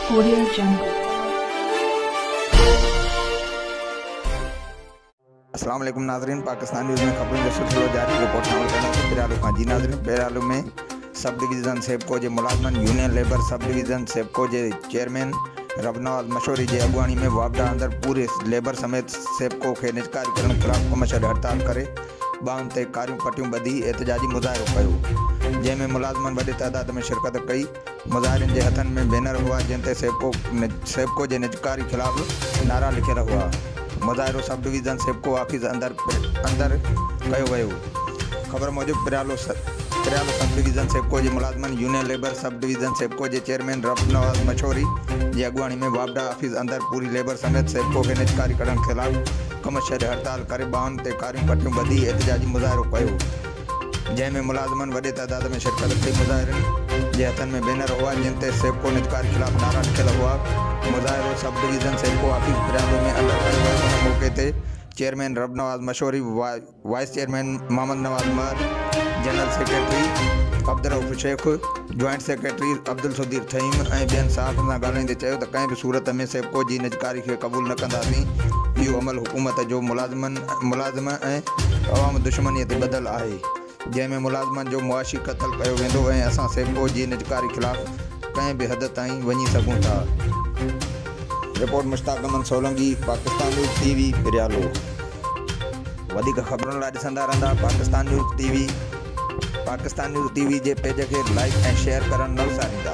अस्सलाम वालेकुम नाज़रीन, पाकिस्तान न्यूज़ में खबरों जो सिलसिलो जारी रिपोर्ट शामिल करना पटियालो का जी नाज़रीन। पटियालो में सब डिवीज़न सैपको के मुलाजमन यूनियन लेबर सब डिवीज़न सैपको के चेयरमैन रबनवाज मशवरी के अॻवाणी में वापडा अंदर पूरे लेबर समेत सैपको के निजकारी करण खिलाफ कमर्शियल हड़ताल करे ॿांहनि ते क़ारियूं पटियूं ॿधी एहतजाजी मुज़ाहिरो कयो, जंहिंमें मुलाजमन वॾे तइदाद में शिरकत कई। मुज़ाहिरन के हथनि में बयनर हुआ जिन ते सैपको के निजकारी खिलाफ नारा लिखियल हुआ। मुज़ाहिरो सब डिवीज़न सैपको ऑफिस अंदर कयो वियो। खबर मूजिब पटियालो सब डिवीज़न सैपको के मुलाजमन यूनियन लेबर सब डिवीज़न सैपको के चेयरमैन रबनवाज मशवरी की अॻवाणी में वापडा ऑफिस अंदर पूरी लेबर समेत सैपको के निजकारी करण खिलाफ कमर्शियल हड़ताल करे ॿांहनि ते क़ारियूं पटियूं ॿधी एहतजाजी मुज़ाहिरो कयो, जंहिंमें मुलाजमन वॾे तइदाद में शिरकत कई। मुज़ाहिरन के हथनि में बयनर हुआ जिन ते सैपको निजकारी खिलाफ नारा लिखियल हुआ। मुज़ाहिरो सब डिवीज़न सैपको ऑफिस पटियालो में अंदर कयो वियो। उन मौके ते chairman Rabnawaz Mashwari, vice chairman Mohammad Nawaz Mari, general secretary Abdul Shaikh, joint secretary Abdul Sadir थईम ऐं ॿियनि साहब सां ॻाल्हाईंदे चयो त कंहिं बि सूरत में सैपको जी निजकारी खे क़बूल न कंदासीं। इहो अमल हुकूमत जो मुलाज़िम ऐं अवाम दुश्मनीअ ते ॿधल आहे, जंहिंमें मुलाज़मन जो मुआशी क़त्ल कयो वेंदो ऐं असां सैपको जी निजकारी खिलाफ़ कंहिं बि हद ताईं वञी सघूं था। Report Mushtaq Solangi, Pakistan news TV पटियालो। वधीक ख़बरुनि लाइ ॾिसंदा रहंदा पाकिस्तान न्यूज़ TV जे पेज खे लाइक ऐं शेयर करणु न विसारींदा।